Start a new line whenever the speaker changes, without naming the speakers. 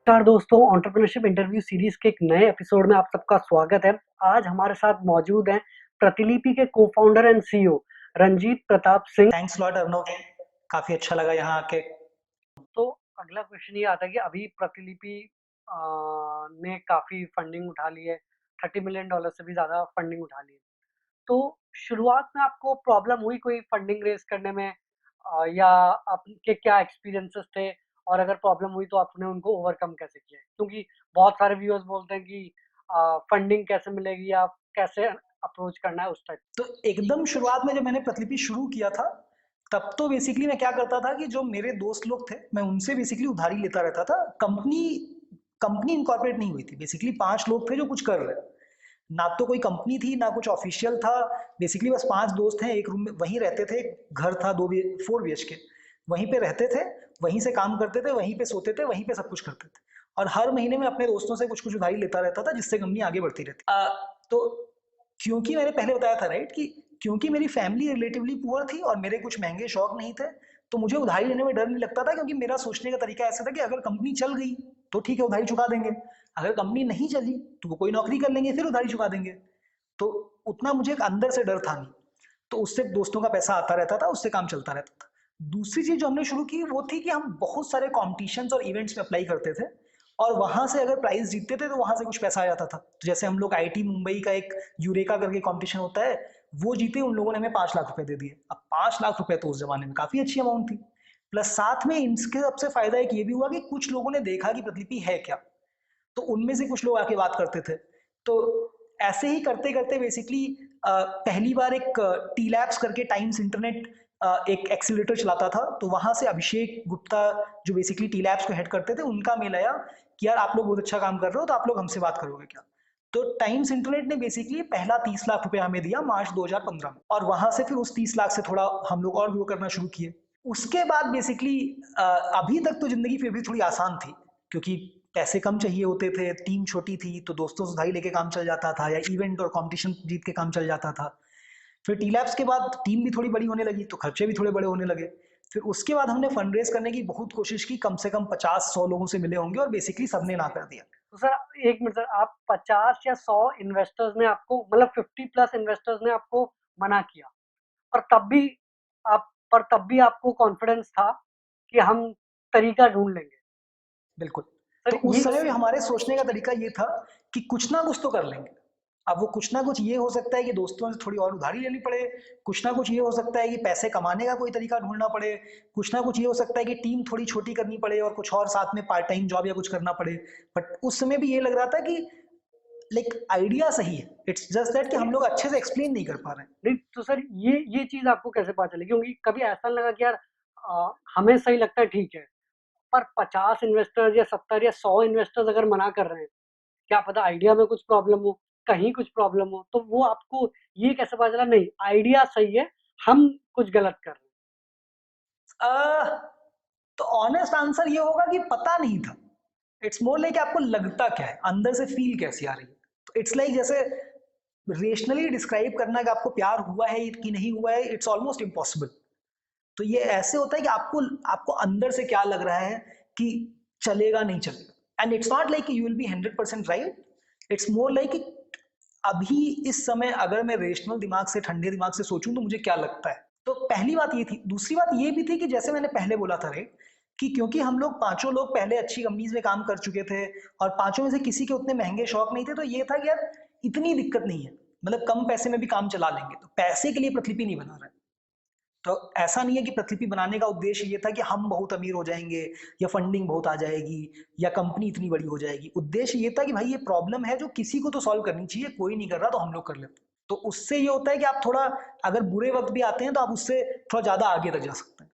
नमस्कार दोस्तों, entrepreneurship interview series के एक नए एपिसोड में आप सबका स्वागत है। आज हमारे साथ मौजूद हैं प्रतिलिपि के co-founder and CEO Ranjeet Pratap Singh.
Thanks lot Arnav, काफी अच्छा लगा यहाँ आके।
तो अगला क्वेश्चन ये आता है कि अभी प्रतिलिपि ने काफी फंडिंग उठा ली है, $30 मिलियन से भी ज्यादा फंडिंग उठा ली है। तो शुरुआत में आपको प्रॉब्लम हुई कोई फंडिंग रेज करने में, या आपके क्या एक्सपीरियंसेस थे, और अगर प्रॉब्लम हुई तो आपने उनको ओवरकम कैसे किया? क्योंकि बहुत सारे व्यूअर्स बोलते हैं कि फंडिंग कैसे मिलेगी या कैसे अप्रोच करना है उस टाइप।
तो एकदम शुरुआत में जब मैंने प्रतिलिपि शुरू किया था, तब तो बेसिकली मैं क्या करता था कि जो मेरे दोस्त लोग थे, मैं उनसे बेसिकली उधारी लेता रहता था। कंपनी कंपनी इनकॉर्पोरेट नहीं हुई थी। बेसिकली 5 लोग थे जो कुछ कर रहे, ना तो कोई कंपनी थी ना कुछ ऑफिशियल था। बेसिकली बस 5 दोस्त हैं, एक रूम में वहीं रहते थे। घर था 4 BHK, वहीं पे रहते थे, वहीं से काम करते थे, वहीं पे सोते थे, वहीं पे सब कुछ करते थे। और हर महीने में अपने दोस्तों से कुछ कुछ उधारी लेता रहता था, जिससे कंपनी आगे बढ़ती रहती। तो क्योंकि मैंने पहले बताया था राइट, कि क्योंकि मेरी फैमिली रिलेटिवली पुअर थी और मेरे कुछ महंगे शौक नहीं थे, तो मुझे उधारी लेने में डर नहीं लगता था। क्योंकि मेरा सोचने का तरीका ऐसा था कि अगर कंपनी चल गई तो ठीक है, उधारी चुका देंगे। अगर कंपनी नहीं चली तो वो कोई नौकरी कर लेंगे, फिर उधारी चुका देंगे। तो उतना मुझे एक अंदर से डर था नहीं। तो उससे दोस्तों का पैसा आता रहता था, उससे काम चलता रहता था। दूसरी चीज जो हमने शुरू की वो थी कि हम बहुत सारे कॉम्पिटिशन्स और इवेंट्स में अप्लाई करते थे, और वहां से अगर प्राइज जीतते थे तो वहां से कुछ पैसा आ जाता था। तो जैसे हम लोग आईटी मुंबई का एक यूरेका करके कंपटीशन होता है, वो जीते, उन लोगों ने हमें 5 लाख रुपए दे दिए। अब 5 लाख रुपए तो उस जमाने में काफी अच्छी अमाउंट थी। प्लस साथ में इनके सबसे फायदा एक ये भी हुआ कि कुछ लोगों ने देखा कि प्रतिलिपि है क्या, तो उनमें से कुछ लोग आके बात करते थे। तो ऐसे ही करते करते बेसिकली पहली बार एक टी लैब्स करके टाइम्स इंटरनेट एक एक्सीलरेटर चलाता था, तो वहां से अभिषेक गुप्ता, जो बेसिकली टी लैब्स को हेड करते थे, उनका मेल आया कि यार आप लोग बहुत अच्छा काम कर रहे हो, तो आप लोग हमसे बात करोगे क्या। तो टाइम्स इंटरनेट ने बेसिकली पहला 30 लाख रुपए हमें दिया मार्च 2015 में, और वहां से फिर उस 30 लाख से थोड़ा हम लोग और ग्रो करना शुरू किए। उसके बाद बेसिकली अभी तक तो जिंदगी फिर भी थोड़ी आसान थी, क्योंकि पैसे कम चाहिए होते थे, टीम छोटी थी, तो दोस्तों से उधारी लेके काम चल जाता था, या इवेंट और कंपटीशन जीत के काम चल जाता था। फिर टी लैब्स के बाद टीम भी थोड़ी बड़ी होने लगी, तो खर्चे भी थोड़े बड़े होने लगे। फिर उसके बाद हमने फंड रेज करने की बहुत कोशिश की, कम से कम 50-100 लोगों से मिले होंगे, और बेसिकली सबने ना कर दिया।
तो सर एक मिनट, सर आप 50 या 100 इन्वेस्टर्स ने आपको, मतलब 50 प्लस इन्वेस्टर्स ने आपको मना किया, पर तब भी आपको कॉन्फिडेंस था कि हम तरीका ढूंढ लेंगे।
बिल्कुल। तो
सर
उस
ये
समय भी हमारे सोचने का तरीका ये था कि कुछ ना कुछ तो कर लेंगे। अब वो कुछ ना कुछ ये हो सकता है कि दोस्तों से थोड़ी और उधारी लेनी पड़े, कुछ ना कुछ ये हो सकता है कि पैसे कमाने का कोई तरीका ढूंढना पड़े, कुछ ना कुछ ये हो सकता है कि टीम थोड़ी छोटी करनी पड़े और कुछ और साथ में पार्ट टाइम जॉब या कुछ करना पड़े। बट उस समय भी ये लग रहा था कि लाइक आइडिया सही है, इट्स जस्ट दैट कि हम लोग अच्छे से एक्सप्लेन नहीं कर पा रहे हैं।
नहीं, तो सर ये चीज आपको कैसे पता चली? क्योंकि कभी ऐसा नहीं लगा कि यार हमें सही लगता है ठीक है, पर 50 इन्वेस्टर्स या 70 या 100 इन्वेस्टर्स अगर मना कर रहे हैं, क्या पता आइडिया में कुछ प्रॉब्लम हो, कहीं कुछ प्रॉब्लम हो, तो वो आपको ये कैसे पता चला नहीं आइडिया सही है, हम कुछ गलत कर रहे
अह, तो ऑनेस्ट आंसर ये होगा कि पता नहीं था। इट्स मोर लाइक आपको लगता क्या है, अंदर से फील कैसी आ रही है। तो इट्स लाइक जैसे रेशनली डिस्क्राइब करना कि आपको प्यार हुआ है कि नहीं हुआ है, इट्स ऑलमोस्ट इम्पॉसिबल। तो ये ऐसे होता है कि आपको आपको अंदर से क्या लग रहा है कि चलेगा नहीं चलेगा। And it's not like you will be 100% right, it's more like अभी इस समय अगर मैं रेशनल दिमाग से, ठंडे दिमाग से सोचूं तो मुझे क्या लगता है। तो पहली बात ये थी। दूसरी बात ये भी थी कि जैसे मैंने पहले बोला था राइट, कि क्योंकि हम लोग पांचों लोग पहले अच्छी कंपनीज में काम कर चुके थे, और पांचों में से किसी के उतने महंगे शौक नहीं थे, तो ये था कि यार इतनी दिक्कत नहीं है, मतलब कम पैसे में भी काम चला लेंगे। तो पैसे के लिए प्रतिलिपि नहीं बना रहे। तो ऐसा नहीं है कि प्रतिलिपि बनाने का उद्देश्य ये था कि हम बहुत अमीर हो जाएंगे, या फंडिंग बहुत आ जाएगी, या कंपनी इतनी बड़ी हो जाएगी। उद्देश्य ये था कि भाई ये प्रॉब्लम है जो किसी को तो सॉल्व करनी चाहिए, कोई नहीं कर रहा तो हम लोग कर लेते हैं। तो उससे ये होता है कि आप थोड़ा, अगर बुरे वक्त भी आते हैं तो आप उससे थोड़ा ज्यादा आगे तक जा सकते हैं।